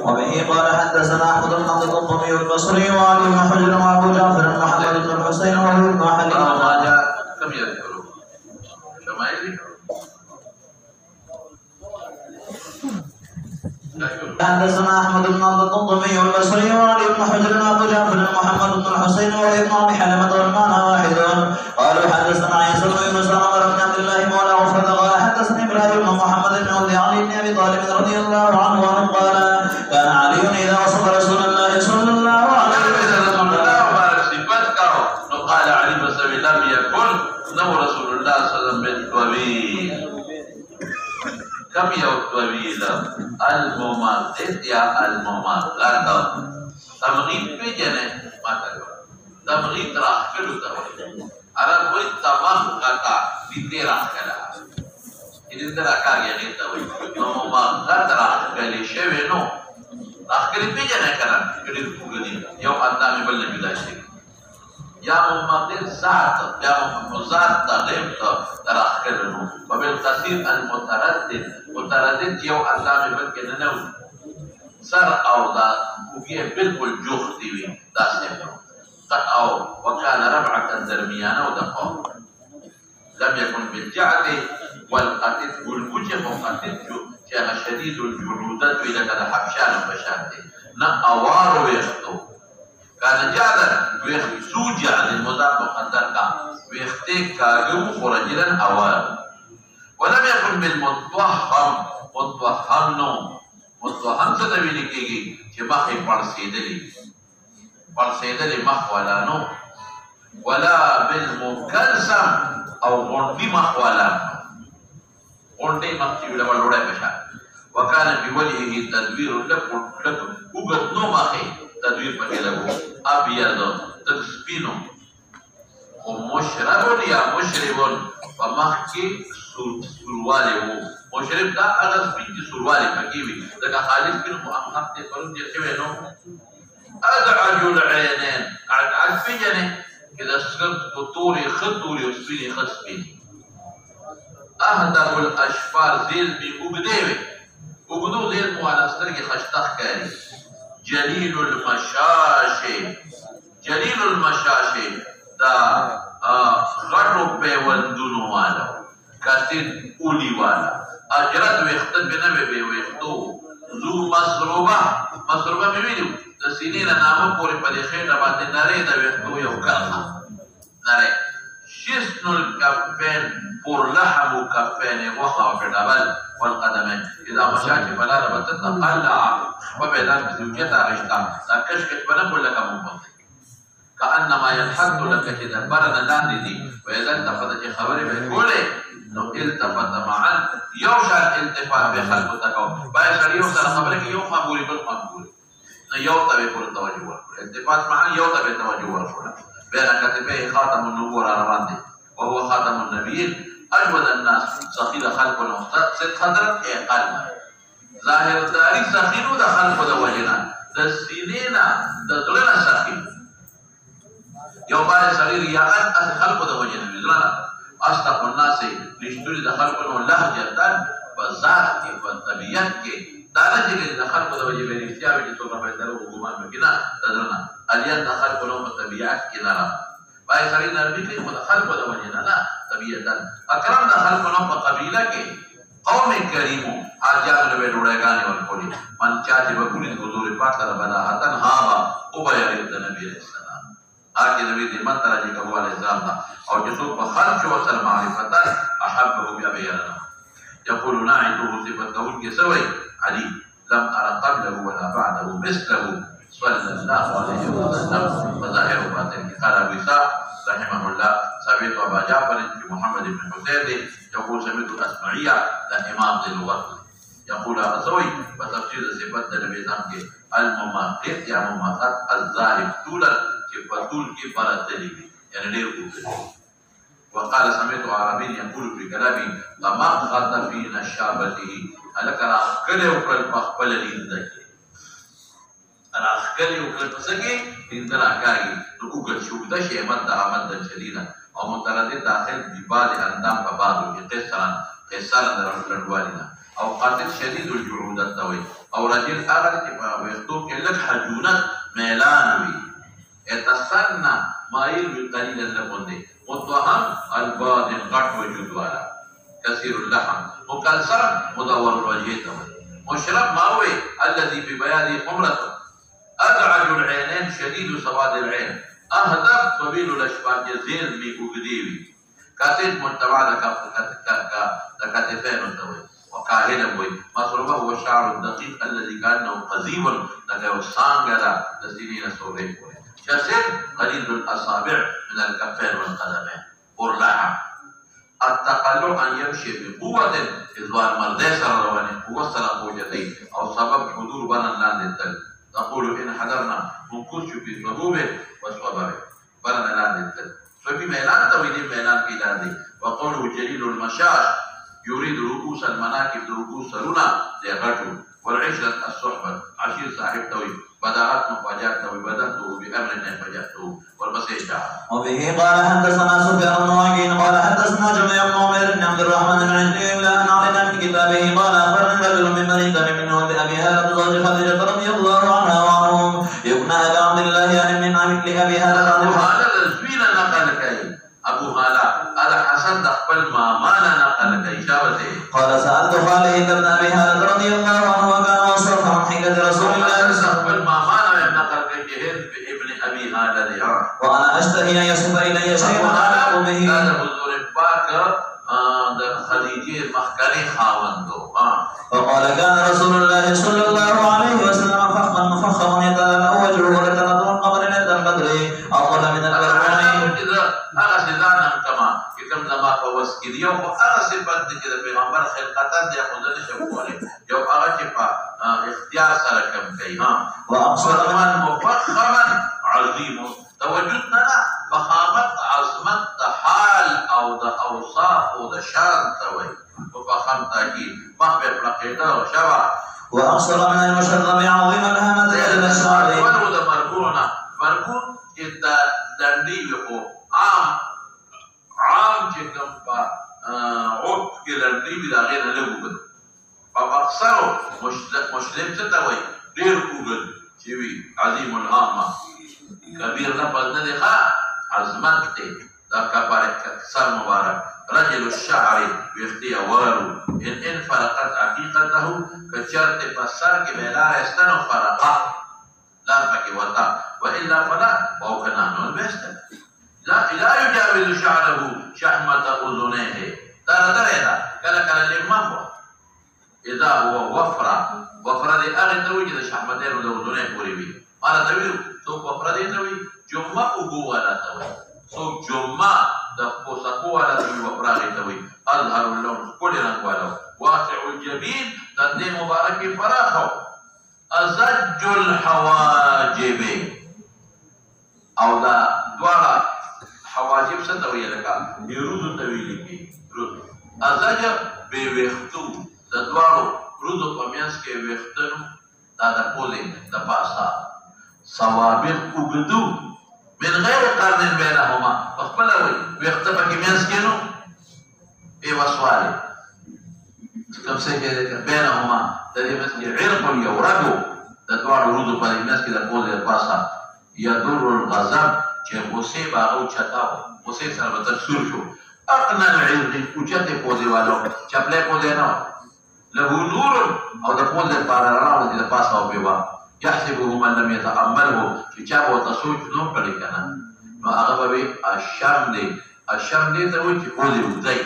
وبه قال حدثنا احمد بن عبد الضبي البصري وعلي بن حجر وابو جعفر محمد بن الحسين وهو ابن حليم. كم يذكره شمائل حدثنا احمد بن عبد الضبي البصري وعلي بن حجر وابو جعفر محمد بن الحسين وهو ابن ابي حلمه والمعنى واحد. قالوا حدثنا عيسى بن يونس عمر بن عبد الله مولى عفرة قال حدثني ابراهيم بن محمد بن ولد علي بن ابي طالب رضي الله عنه قال كان علي اذا وصف رسول الله صلى الله عليه وسلم قال علي بن لم يكن له رسول الله صلى الله عليه وسلم بالطويل. كم يوم طويل المماطل يا المماطلات تمغيب بجنة ما تقول تمغيب راح كله تقول على كل تمام قطع بيتي راح كلا إذا ترى كاجي تقول مماطلات راح كلي شيء نو راح كلي بجنة كلا كلي بقولي يوم أنت مبلغ بلا شيء يا مماطل زاد يا ممزاد تغيب راح كله وبالكثير المتردد يو الله مبلغ نو سر أو دا وفيه بالكل جوختي وين داسنه قد أو وكان ربعة درميانة ودقوا لم يكن بالجعد والقتل والوجه وقتل كان شديد الجلودات إلى كذا حبشان وبشانته نأوار ويختو كان جعدا ويختوجع للمضاف مقدر ويختيك كاجو خرجلا أوار ولم يكن بالمتوهم متوهم نوم متوهم څه ته ویل کېږي چې مخې پړسېدلې مخ والا نو ولا بالمکلسم او غونډې مخ والا غونډې مخ چې ډول وړای بشه وکانه بوجهه تدویر لک وګت نو مخې تدویر پکې لګو ابيض تک سپینو او مشرب یا مشربون په مخ کې سورواله وو مشرب دا هغه سپین چې سورواله پکې وي دا خالص بن محمد ته پرون دې شوی نو ادعج العينين ادعج فينه كده سكرت بطوري خطوري وسبيني خسبيني اهدر الاشفار ذيل بأبدوي أبدو ذيل مو على سترقي خشتخ كاري جليل المشاشي دا غرب بيوندونو والا كاسين أولي والا اجرد ويختد بنبي بيويختو ذو مسروبة ميويدو د سینې نه نامه پورې په دې خېټه باندې نری د ویښتو یو کرښه نری شسن الکفین پر لحم کفین غوښه په ډبل والقدمین اذا مشاکل فلا بتتقلع وبيدان بزوجتها رشتا دا کشکش بنا کل لکه مبطی كأنما ينحط لك كده برنا لاندي وإذا التفت في خبري بيقولي نو التفت معا يوشع الالتفات بخلقتك بايشر يوصل خبرك يوم مقبولي بالمقبولي يوطى بيقول التوجه والكل التفات معا يوطى بالتوجه والكل بين كتبه خاتم النبوة رماندي وهو خاتم النبيين أجود الناس سخيل خلق المختار ست خضر قلبا ظاهر التاريخ سخيل ده خلق ده وجنا ده السنين ده ظلنا سخيل يوم بعد سرير يا أن خلق ده وجنا بظلنا أصدق الناس لشتري ده خلق لهجة بذات والطبيعت دانا چې د خلکو د وجې به رښتیا وي چې څوک به درو ګمان وکړي نه درنه الیت د خلکو نو په طبیعت کې نه راځي بای سړی نرمي کوي خو د خلکو د وجې نه طبیعتا اکرم د خلکو نو په قبیله کې قوم کریمو حاجات له ډوړېګانې ورکولي من چا چې وګوري د حضور پاک سره بداحتن ها او به یې د نبی رسول الله هغه نبی دې مت راځي کوو علی السلام او چې څوک په خلق او سره معرفت احبه بیا بیاننا يقول ناعته صفة قول كسوي علي لم أرى قبله ولا بعده مثله صلى الله عليه وسلم وظاهر باطن قال أبو إسحاق رحمه الله سمعت أبا جعفر محمد بن حسين يقول سمعت الأسمعية الإمام ذي اللغة يقول أبوي وتفسير صفة النبي صلى المماثل يا مماثلات الظاهر طولا كفتول كبرتلي يعني ليه وقال سمعت عربي يقول في كلامي لما خط في نشابته الک راخکلی وکړل په خپل لیندګي راخکلی وکړل په سګي لیند راکاږي نو وګل شو د شی مد احمد شدیدا او متردد داخل دی بعد اندام په بعد کې قصرا د رسول الله او قاتل شدید الجعودت ته وایي او رجل هغه دی چې په ویښتو کې لږ حجونت میلان وي اتسنه مایل وي قلیلا لږ غوندې متوهم الباطن غټ وجود والا كثير اللحم مكلسر مدور الوجه مشرب ماوي الذي ببياضه حمرة أدعج العينين شديد سواد العين أهدب طويل الأشبال جزيل ميكوغديوي كاتب مجتمع كاتفين الدوي وكاهلا بوي مصروبه هو الشعر الدقيق الذي كأنه قزيم لكي الصانقرة لسنين سورين شسر قليل الأصابع من الكفين والقدمين أرلحم التقلع أن يمشي بقوة إذوان مردي سر رواني قوة سر قوجتين أو سبب حضور بنا لان التل تقول إن حضرنا منكوش في صبوبه وصبابه بنا لان التل ففي ميلان تويدين ميلان في لاندي وقوله جليل المشاش يريد رؤوس المناكب رؤوس لنا لغجو والعشرة الصحبة عشير صاحب توي بدأت مفاجأته وبدأته بأمر فجأته والمسيح تعالى. وبه قال حدثنا سفيان بن وكيع قال حدثنا جميع بن عمير بن عبد الرحمن بن عجلان إلا أن علينا من كتابه قال أخبرني رجل من بني تميم منه بأبي هالة زوج خديجة رضي الله عنها وعنهم يكنى أبا عبد الله يعني من عمك لأبي هالة. أبو هالة الزوين نقل كي أبو هالة هذا حسن تقبل ما مانا نقل كي شابته. قال سألت خالد بن أبي هالة رضي الله عنه وكان أصرف عن حكة رسول الله وأنا أشتهي أن يصب إلي شيء أعلق به. هذا حضور باك خديجة مخكري خاوندو. فقال كان رسول الله صلى الله عليه وسلم فخما مفخما يتلألأ وجهه ولتلألأ القمر ليلة البدر أطول من البرهان. هذا سيدنا كما كم زمان فوسكي يوم هذا سبب كده بيغمبر خلقتان دي خدنا شبولي يوم هذا كيفا اختيار سركم كي وأقصر من مفخما عظيم توجدنا فخامة عظمت حال أو ده أوصاف أو ده شان توي وفخامة كي ما بيفرقيته وشبع وأقصر من المشرب عظيم الهامة إلى الشعر ولو ده مربونا مربون إذا دندي بخو عام جكم با عود كلندي بدا غير لبوغل فأقصره مسلم ستوي دير كوغل شوي عظيم الهامة كبير نفذ ندخا عظمت دا كبارك كسر مبارك رجل الشعر بيختي وارو إن فرقت حقيقته كشرط فسر كبيلا يستنو فرقا لا بكي وطا وإلا فلا وهو كنانو البستن لا يجاوز شعره شحمة أذنيه ترى كلا لما إذا هو وفرة دي أغن توجد شحمتين أذنيه قريبين ماذا تقول سوق وفرة دي توي جمع أقوى لا توي سوق جمع دفو سقوى لا توي وفرة دي توي أظهر اللون كل رنقواله واسع الجبين تندي مبارك فراخه أزج الحواجب أو دا دوارا حواجب ستوي لك يرود طويل کی رود ازج به وختو د دوارو رود په میاس کې وختنو دا د پولې د پاسا سوابق وګدو من غیر قرن بینهما خپل وي وخت په کې میاس کې نو ای وسواله کوم څه کې بینهما د دې میاس کې عرق یورغو د دوارو رود په میاس کې د پولې د پاسا يدور الغضب چې غصه باغو چتاو غصه سره به تکسور شو اقنا العلم اوچته پوزي والو چپله پوزي نه له نور او د پوزي لپاره راو د پاسه او پیوا يحسبه من لم يتأمله چې چا به تسوچ نو کړی کنه نو هغه به الشرم دې ته وایي چې پوزي وځي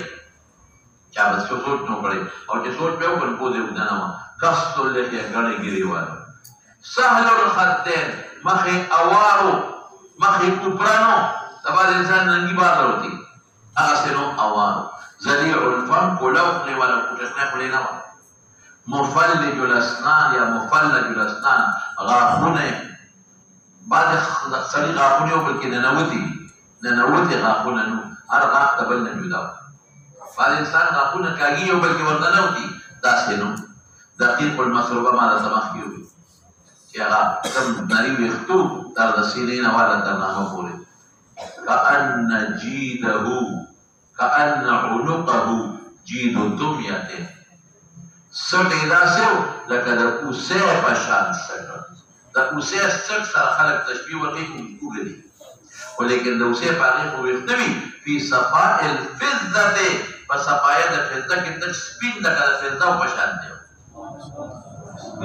چا به سوچ نو کړی او چې سوچ به وکړي پوزي ودانه کس له کې غړي ګریوالو سهل الخدين مخي اوارو مخي كبرانو تبع الانسان ننجي بار ہوتی اغسنو اوارو ذليع الفم كلوخني ولا كتشنخ لنا مفلج الاسنان يا مفلج الاسنان غاخونه بعد سري غاخونه وبلكي ننوتي غاخونه نو هر غاخ تبلنا جدا بعد انسان غاخونه كاغي وبلكي ورنوتي داسنو دقيق المسروبه ما سمخيو يا كم نريد يختو ترى سيرين ولا تنام فوري كأن جيده كأن عنقه جيد الدمية سټې داسې و لکه د اوسۍ په شان سټ د اوسۍ سټ سره خلک تشبیه ورکوي اوږه دي خو لیکن د اوسۍ په هغې خو ویښته وي فی صفاء الفضة په صفایه د فضه کې تک سپین لکه د فضه په شان دی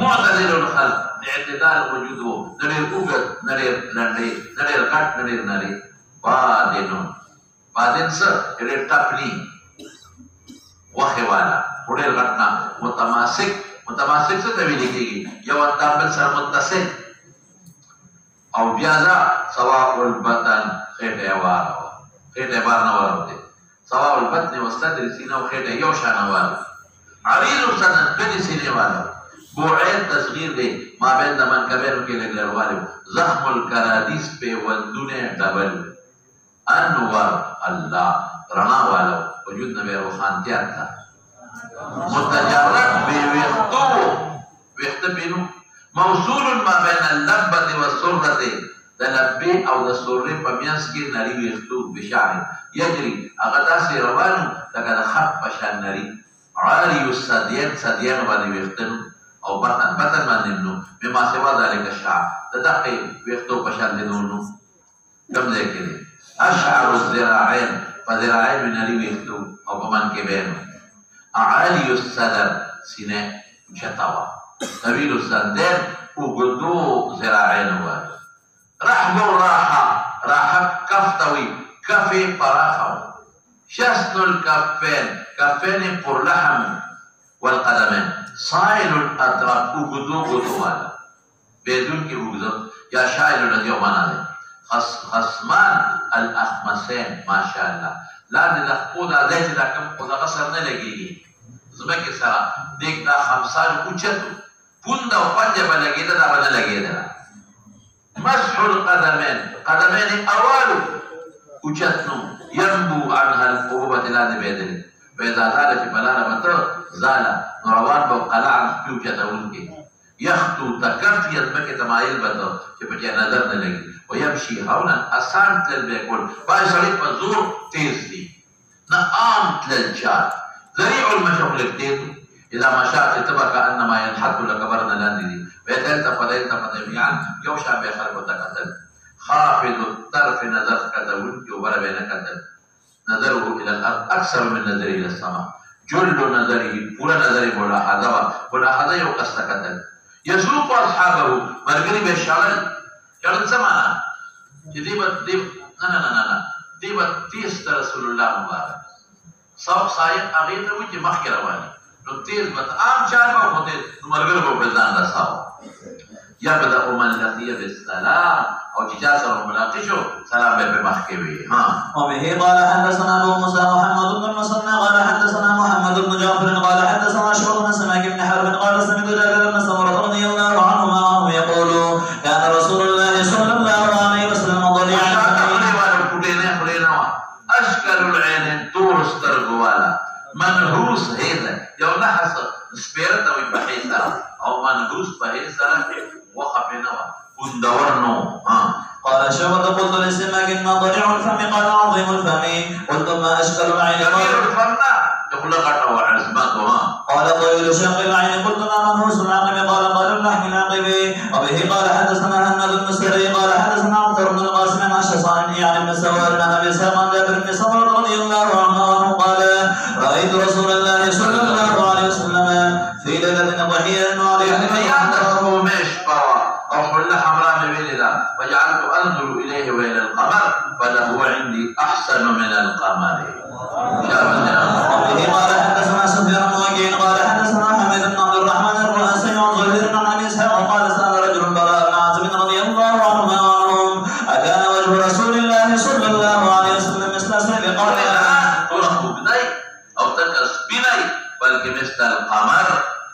معتدل الخلق اعتدال وجود و نه ډېر اوږد نه ډېر لنډې نه ډېر غټ نه ډېر نري بادن څه ډېر ټپني غوښې والا خو ډېر غټ نه متماسک څه ته ویل کېږي یو اندام بل سره متصل او بیا دا سواء البطن خېټه یې واره وه خېټه یې بار نه وروتې سواء البطن وصدر سینه او خېټه یو شانه واره عریض الصدر بلې سینې والا بوعید تصغیر دی مابین د منکبینو کې لږ لروالی زخم الکرادیس پیوندونه ډبل انور الله رڼا والا وجود نه به روښانتیا ته متجرد بې ویښتو ویښته بینو موصول ما بین اللبة والسرة د لبې او د سرې په منځ کې نري ویښتو بشعر یجري هغه داسې روانو لکه د خط په شان نري عاري الثديان باندې ویښتنو او بطن باندې نو بما سوا ذلك الشعر د دقې ویښتو په شان دي نو کوم ځای کې دی اشعر الذراعين فذراعين من نري ویښتو او په منکبینو عالي الصدر سینه اوچته وه طویل الصدر اوږدو ذراعینو وه رحب راحه کف ته وي کف یې پراخه وه شسن الکفین کفین پر لحم والقدمین سائل الاطراف اوږدو والا بېدونکي اوږده یا شایل الذي یو معنا دی خصمان الاخمسین ماشاءالله لاندې د خپو دا ځای چې دا کوم خو دغه سر نه لګېږي ځمکې سره دیګ دا خمسان اوچت پوند او پنجه به لګېده دا به نه لګېدله مسح القدمین قدمین اوالو اوچت نو ینبو عنها القبوبة لاندې بېدلې فإذا زال چې په لاره به ته زاله نو روان به قلع خپې اوچتونکي یختو تکف یې ځمکې ته مایل به ته چې په کې نظر نه لګي ويمشي هونا اسان تلل به کول باید سړی په زور تیز دی نه عام تلل چار ذریع المشق لږ تیز اذا مشى تبقى كانما ينحط لك برنا لاندې دي بيتلتفت جميعا یو شان به خلکو ته کتل خافض الطرف نظر کتونکي وبره به نه کتل نظره الى الارض اكثر من نظره الى السماء جل نظره پورا نظر ملاحظه یو کس ته کتل يسوق اصحابه مرګري به شړل څه معنا چې دی به تیز ته رسول الله مبارک سوق سایق هغې ته وایي چې مخکې رواني نو تیز به عام چار به خو تیز نو ملګرو به په ځان رساوه یبدأ من لقي بالسلام او چې چا سره ملاقات شو سلام به په مخکې وي وبه قال حدثنا ابو موسى محمد بن المثنى قال حدثنا محمد بن جعفر قال حدثنا شعبة بن سماك بن حرب قال سمعت جابر بن سمرة رضي الله عنهما وهو يقول كان رسول الله صلى الله عليه وسلم ضليعا اشكال العين طول استرجوالا منحوس هذا يو نحس سبيرت او بحيثا او منحوس بحيثا وخبنوا كندورنو قال شعبة قلت لسماك ما ضليع الفم قال عظيم الفم قلت ما اشكال العين كبير الفم يقول لك وعزمتها قال طويل شق العين قلت ما منهوس العقب قال اللحم العقب وبه قال حدثنا هناد بن سري قال حدثنا عمر بن القاسم عن شصان يعني بن سوار عن ابي اسحاق عن جابر بن سمرة رضي الله عنه قال رايت رسول الله صلى الله عليه وسلم في ليله ضحيه وعليه وحل حمراء بيلدا وجعلت انظر اليه والى القمر فله عندي احسن من القمر. وبه قال حدثنا سفيان بن وكيع قال حدثنا حميد بن عبد الرحمن الرؤاسي عن زهير عن ابي اسحاق قال سال رجل براء بن عازب رضي الله عنهما وعنهم اكان وجه رسول الله صلى الله عليه وسلم مثل سيف قمر او تكسبني بلکہ مثل القمر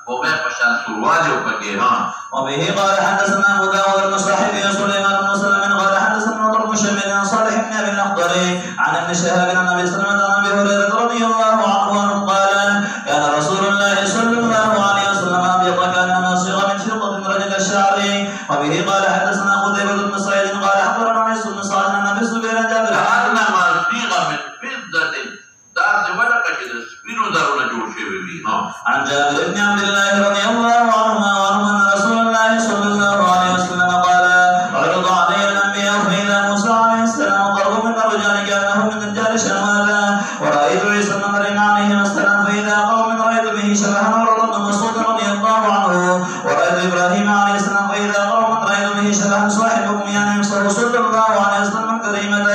وبه پشان سروالي وبكيران. وبه قال حدثنا ابو داود بن صاحبه سليمان بن مسلم قال حدثنا نضر بن شميل عن صالح بن ابي الاخضر عن ابن شهاب عن ابي سلمة عن ابي هريره رضي الله عنه قال كان رسول الله صلى الله عليه وسلم ابيض كانما صيغ من فضه رجل الشعر. وبه قال حدثنا قتيبة بن سعيد قال اخبرنا عيسى بن سعد عن ابي الزبير عن جابر كانما صيغ من فضه ذات ولك سبينو درون جوشي بي عن جابر بن عبد الله إبراهيم عليه السلام فإذا قوم رأيت به شبها صاحبكم يعني صلى الله عليه وسلم كريمة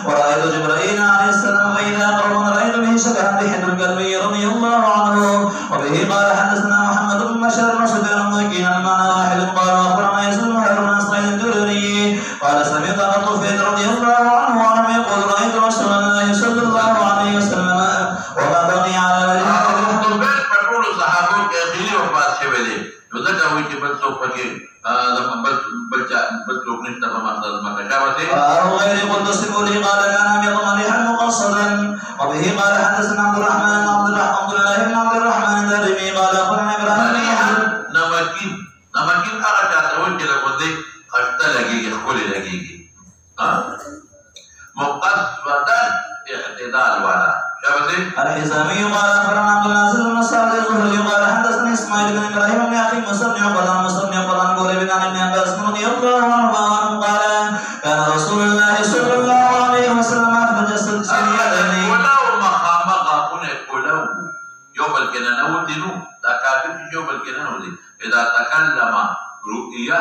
ورأيت جبرائيل عليه السلام فإذا قوم رأيت به شبها بحد الكلبي رضي الله عنه. وبه قال حدثنا محمد بن بشار وسفيان وكيل المعنى واحد قال وأخبرنا يزيد بن هارون الصعيد الجريري قال سمعت أبا طفيل رضي الله عنه وعنه يقول رأيت رسول الله صلى الله عليه وسلم وما بقي على وجهه غير قلت سبولي قال كان بضمرها مقصدا. وبه قال حدثنا عبد الرحمن بن عبد الله بن عبد الرحمن الدارمي قال اخبرنا ابراهيم نمكين أرجع توجه لقدك خشت لقيك خولي لقيك مقصدا اعتدال ولا الحزامي قال اخبرنا عبد العزيز بن سعد الزهري قال حدثني اسماعيل بن ابراهيم بن اخي مسلم قال قول بن ابن عباس رضي الله عنه قال كان رسول الله صلى الله عليه وسلم اخرج السريتين ولو مخامقه ولو يوم الكنانه ودينو تكافي يوم الكنانه اذا تكلم رؤيا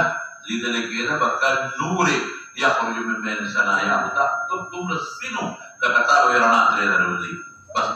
لذلك بكى نور يخرج من بين ثناياه تبدو السنو لكتاب يرانا تريد بس